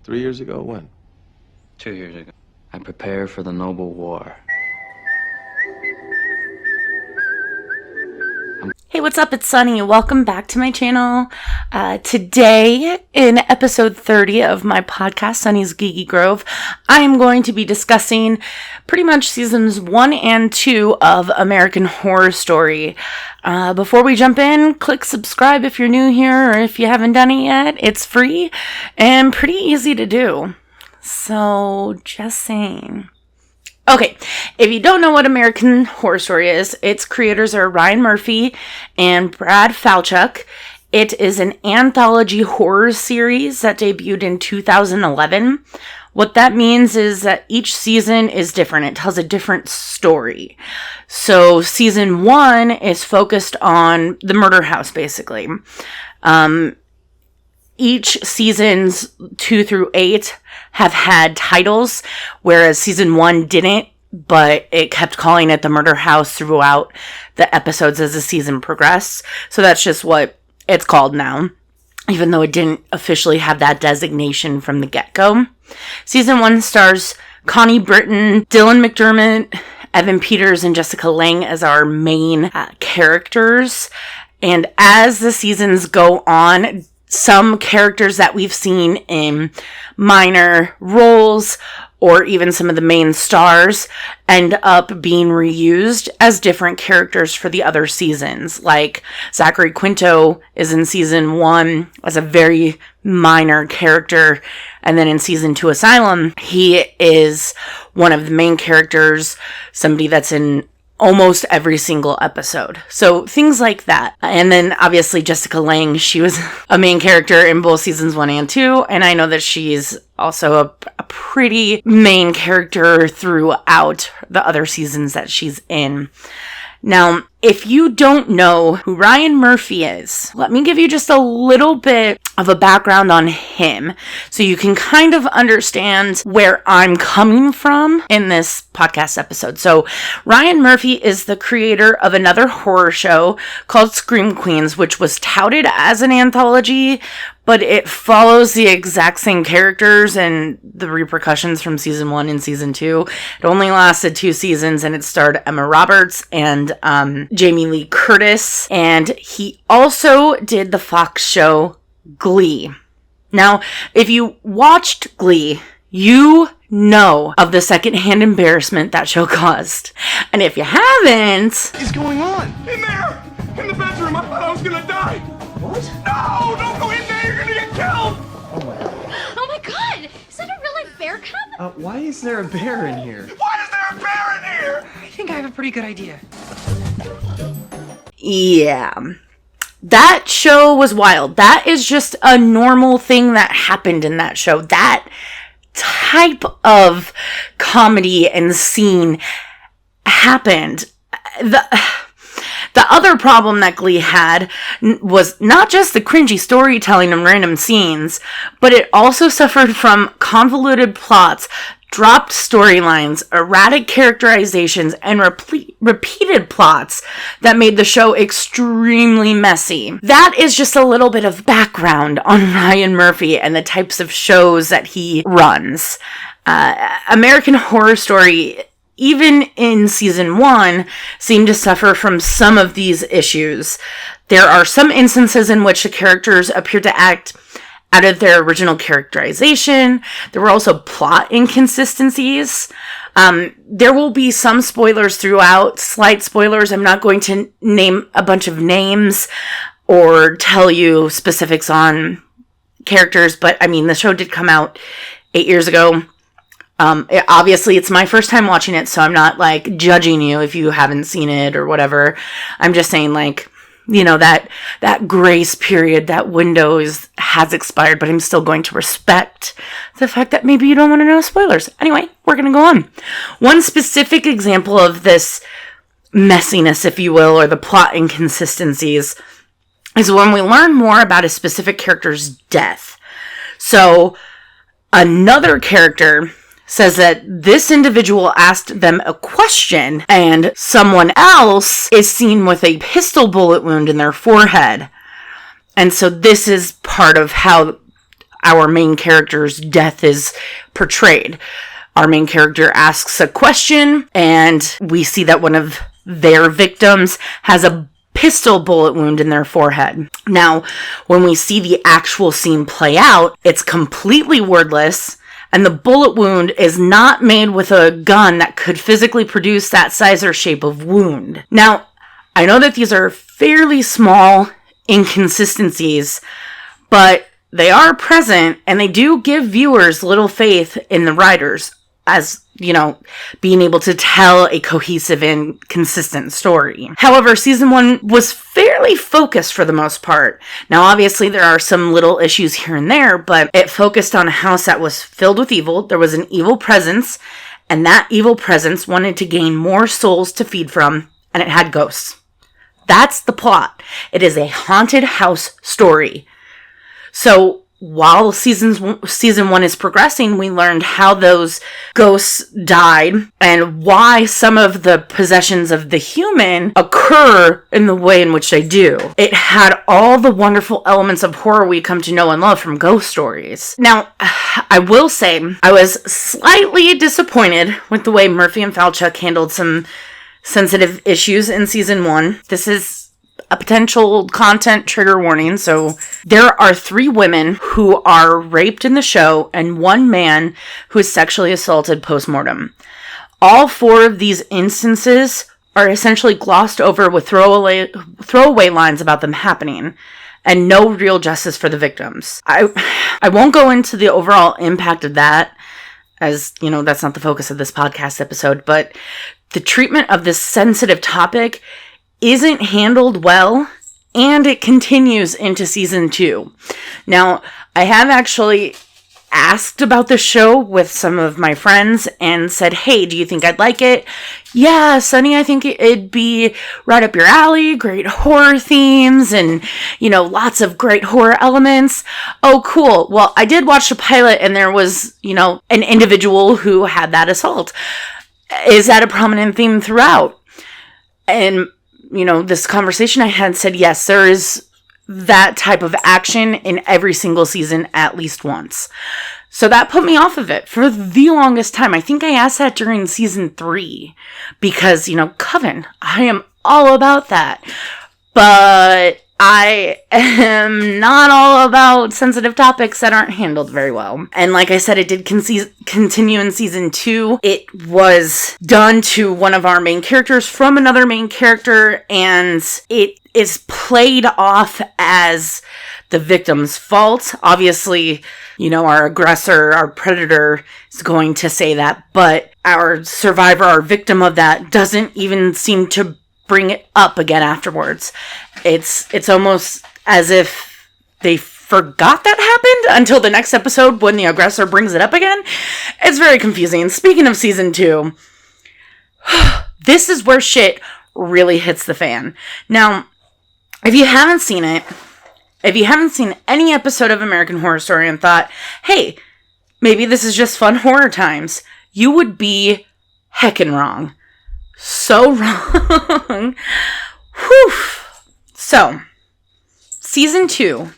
3 years ago? When? 2 years ago. I prepare for the noble war. Hey, what's up? It's Sunny. Welcome back to my channel. Today, in episode 30 of my podcast, Sunny's Geeky Grove, I am going to be discussing pretty much seasons 1 and 2 of American Horror Story. Before we jump in, click subscribe if you're new here or if you haven't done it yet. It's free and pretty easy to do. So, just saying. Okay, if you don't know what American Horror Story is, its creators are Ryan Murphy and Brad Falchuk. It is an anthology horror series that debuted in 2011. What that means is that each season is different. It tells a different story. So season 1 is focused on the murder house, basically. Each seasons 2 through 8 have had titles, whereas season 1 didn't, but it kept calling it the murder house throughout the episodes as the season progressed. So that's just what it's called now, even though it didn't officially have that designation from the get-go. Season 1 stars Connie Britton, Dylan McDermott, Evan Peters, and Jessica Lange as our main characters. And as the seasons go on, some characters that we've seen in minor roles or even some of the main stars end up being reused as different characters for the other seasons. Like Zachary Quinto is in season 1 as a very minor character. And then in season 2 Asylum, he is one of the main characters, somebody that's in almost every single episode. So things like that. And then obviously Jessica Lange, she was a main character in both seasons 1 and 2. And I know that she's also a pretty main character throughout the other seasons that she's in. Now, if you don't know who Ryan Murphy is, let me give you just a little bit of a background on him so you can kind of understand where I'm coming from in this podcast episode. So, Ryan Murphy is the creator of another horror show called Scream Queens, which was touted as an anthology, but it follows the exact same characters and the repercussions from season 1 and season 2. It only lasted 2 seasons and it starred Emma Roberts and Jamie Lee Curtis. And he also did the Fox show Glee. Now, if you watched Glee, you know of the secondhand embarrassment that show caused. And if you haven't... What is going on? In there! In the bedroom! I thought I was gonna die! What? No! Don't go in there! You're gonna get killed! Oh my god! Is that a real life bear cub? Why is there a bear in here? Why is there a bear in here? I think I have a pretty good idea. Yeah. That show was wild. That is just a normal thing that happened in that show. That type of comedy and scene happened. The other problem that Glee had was not just the cringy storytelling and random scenes, but it also suffered from convoluted plots, dropped storylines, erratic characterizations, and repeated plots that made the show extremely messy. That is just a little bit of background on Ryan Murphy and the types of shows that he runs. American Horror Story, even in season 1, seemed to suffer from some of these issues. There are some instances in which the characters appear to act out of their original characterization. There were also plot inconsistencies. There will be some spoilers throughout, slight spoilers. I'm not going to name a bunch of names or tell you specifics on characters, but I mean, the show did come out 8 years ago. Obviously, it's my first time watching it, so I'm not, like, judging you if you haven't seen it or whatever. I'm just saying, like, you know, that grace period, that window has expired, but I'm still going to respect the fact that maybe you don't want to know spoilers. Anyway, we're going to go on. One specific example of this messiness, if you will, or the plot inconsistencies, is when we learn more about a specific character's death. So, another character says that this individual asked them a question and someone else is seen with a pistol bullet wound in their forehead. And so this is part of how our main character's death is portrayed. Our main character asks a question, and we see that one of their victims has a pistol bullet wound in their forehead. Now, when we see the actual scene play out, it's completely wordless, and the bullet wound is not made with a gun that could physically produce that size or shape of wound. Now, I know that these are fairly small inconsistencies, but they are present, and they do give viewers little faith in the writers as, being able to tell a cohesive and consistent story. However, season 1 was fairly focused for the most part. Now, obviously, there are some little issues here and there, but it focused on a house that was filled with evil. There was an evil presence, and that evil presence wanted to gain more souls to feed from, and it had ghosts. That's the plot. It is a haunted house story. So, while season 1 is progressing, we learned how those ghosts died and why some of the possessions of the human occur in the way in which they do. It had all the wonderful elements of horror we come to know and love from ghost stories. Now, I will say, I was slightly disappointed with the way Murphy and Falchuk handled some sensitive issues in season 1. This is a potential content trigger warning. So there are 3 women who are raped in the show and 1 man who is sexually assaulted post-mortem. All 4 of these instances are essentially glossed over with throwaway lines about them happening and no real justice for the victims. I won't go into the overall impact of that, as, that's not the focus of this podcast episode, but the treatment of this sensitive topic isn't handled well, and it continues into season 2. Now, I have actually asked about the show with some of my friends and said, hey, do you think I'd like it? Yeah, Sunny, I think it'd be right up your alley. Great horror themes and, lots of great horror elements. Oh, cool. Well, I did watch the pilot and there was, an individual who had that assault. Is that a prominent theme throughout? And this conversation I had said, yes, there is that type of action in every single season at least once. So that put me off of it for the longest time. I think I asked that during season 3 because, Coven, I am all about that. But I am not all about sensitive topics that aren't handled very well. And like I said, it did continue in season 2. It was done to one of our main characters from another main character, and it is played off as the victim's fault. Obviously, our aggressor, our predator is going to say that, but our survivor, our victim of that doesn't even seem to bring it up again afterwards. It's almost as if they forgot that happened until the next episode when the aggressor brings it up again. It's very confusing. Speaking of season 2, this is where shit really hits the fan. Now, if you haven't seen it, if you haven't seen any episode of American Horror Story and thought, hey, maybe this is just fun horror times, you would be heckin' wrong. So wrong. Whew. So, season 2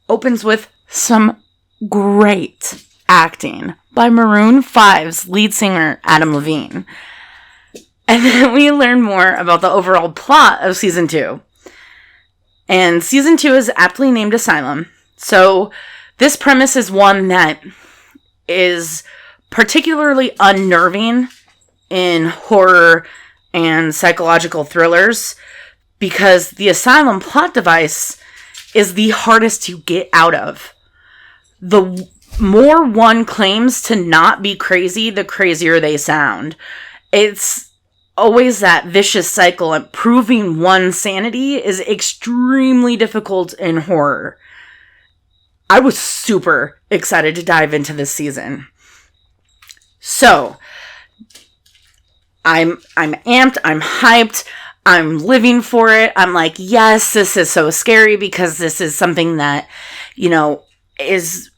opens with some great acting by Maroon 5's lead singer, Adam Levine. And then we learn more about the overall plot of season 2. And season 2 is aptly named Asylum. So, this premise is one that is particularly unnerving in horror and psychological thrillers because the asylum plot device is the hardest to get out of. The more one claims to not be crazy, the crazier they sound. It's always that vicious cycle, and proving one's sanity is extremely difficult in horror. I was super excited to dive into this season. So, I'm amped, I'm hyped, I'm living for it. I'm like, yes, this is so scary because this is something that, is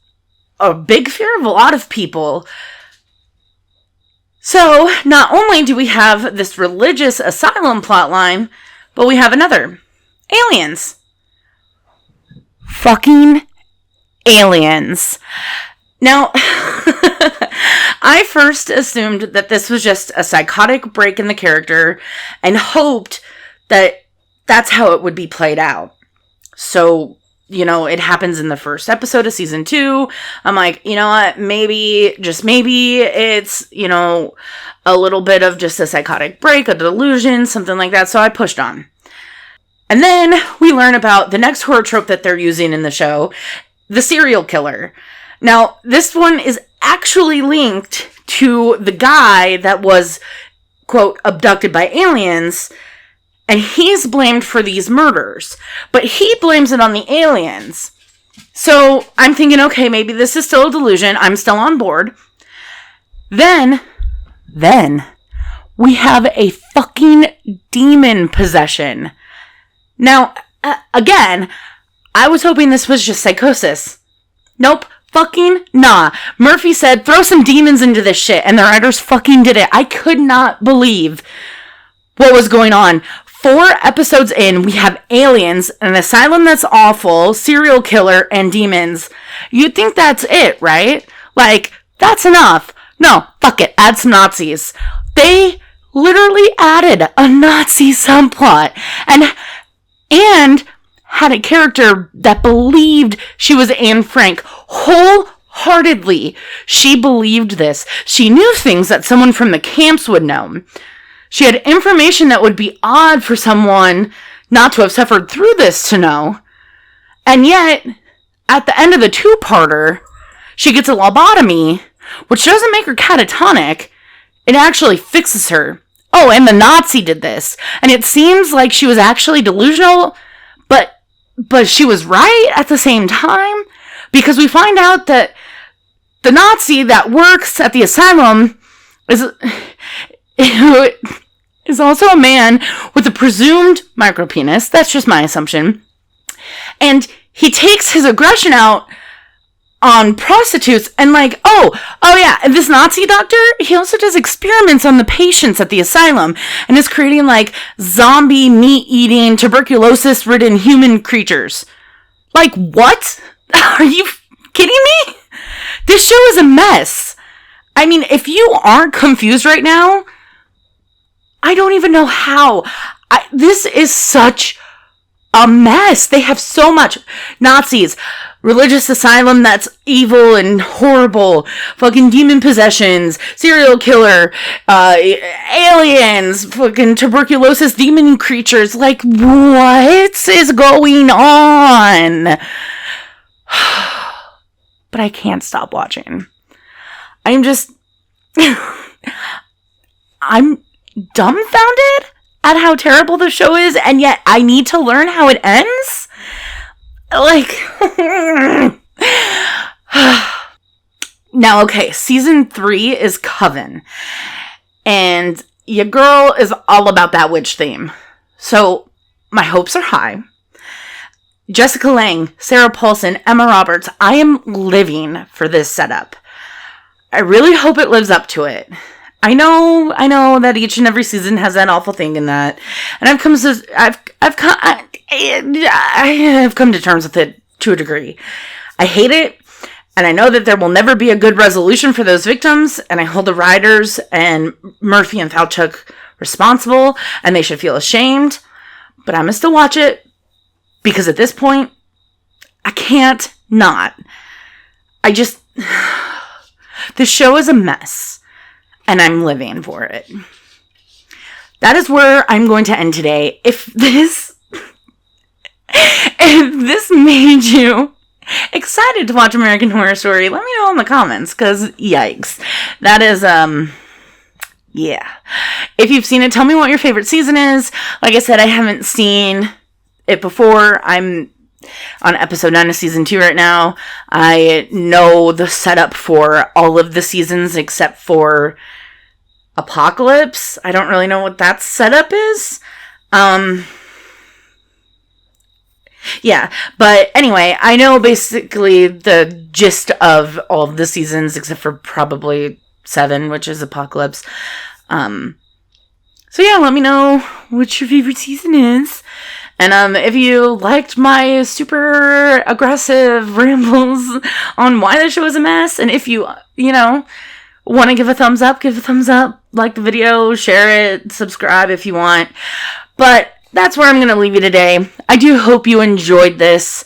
a big fear of a lot of people. So, not only do we have this religious asylum plotline, but we have another. Aliens. Fucking aliens. Now, I first assumed that this was just a psychotic break in the character and hoped that that's how it would be played out. So, it happens in the first episode of season 2. I'm like, you know what? Maybe, just maybe it's, a little bit of just a psychotic break, a delusion, something like that. So I pushed on. And then we learn about the next horror trope that they're using in the show, the serial killer. Now, this one is actually linked to the guy that was, quote, abducted by aliens, and he's blamed for these murders. But he blames it on the aliens. So I'm thinking, okay, maybe this is still a delusion. I'm still on board. Then we have a fucking demon possession. Now, again, I was hoping this was just psychosis. Nope. Fucking nah. Murphy said, throw some demons into this shit, and the writers fucking did it. I could not believe what was going on. 4 episodes in, we have aliens, an asylum that's awful, serial killer, and demons. You'd think that's it, right? Like, that's enough. No, fuck it. Add some Nazis. They literally added a Nazi subplot and had a character that believed she was Anne Frank wholeheartedly. She believed this. She knew things that someone from the camps would know. She had information that would be odd for someone not to have suffered through this to know. And yet, at the end of the 2-parter, she gets a lobotomy, which doesn't make her catatonic. It actually fixes her. Oh, and the Nazi did this. And it seems like she was actually delusional, but she was right at the same time, because we find out that the Nazi that works at the asylum is also a man with a presumed micropenis. That's just my assumption. And he takes his aggression out on prostitutes and oh yeah, and this Nazi doctor, he also does experiments on the patients at the asylum and is creating zombie meat-eating, tuberculosis-ridden human creatures. What? Are you kidding me? This show is a mess. I mean, if you aren't confused right now, I don't even know how. This is such a mess. They have so much. Nazis, religious asylum that's evil and horrible, fucking demon possessions, serial killer, aliens, fucking tuberculosis demon creatures. What is going on? But I can't stop watching. I'm dumbfounded at how terrible the show is, and yet I need to learn how it ends? Now, okay, season 3 is Coven, and your girl is all about that witch theme. So, my hopes are high. Jessica Lange, Sarah Paulson, Emma Roberts, I am living for this setup. I really hope it lives up to it. I know that each and every season has that awful thing in that, and I've come to terms with it to a degree. I hate it, and I know that there will never be a good resolution for those victims, and I hold the writers and Murphy and Falchuk responsible, and they should feel ashamed, but I'm gonna still watch it, because at this point, I can't not. This show is a mess. And I'm living for it. That is where I'm going to end today. If this made you excited to watch American Horror Story, let me know in the comments, because yikes. That is, yeah. If you've seen it, tell me what your favorite season is. Like I said, I haven't seen it before. I'm on episode 9 of season 2 right now. I know the setup for all of the seasons except for Apocalypse. I don't really know what that setup is. Yeah, but anyway, I know basically the gist of all of the seasons except for probably 7, which is Apocalypse. So yeah, let me know what your favorite season is. And if you liked my super aggressive rambles on why the show is a mess, and if you want to give a thumbs up, give a thumbs up, like the video, share it, subscribe if you want. But that's where I'm going to leave you today. I do hope you enjoyed this.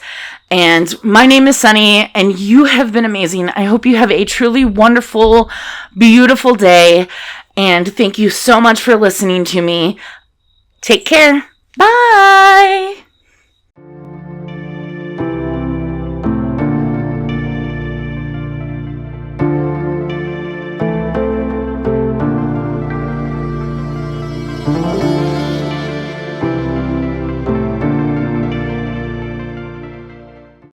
And my name is Sunny, and you have been amazing. I hope you have a truly wonderful, beautiful day. And thank you so much for listening to me. Take care. Bye.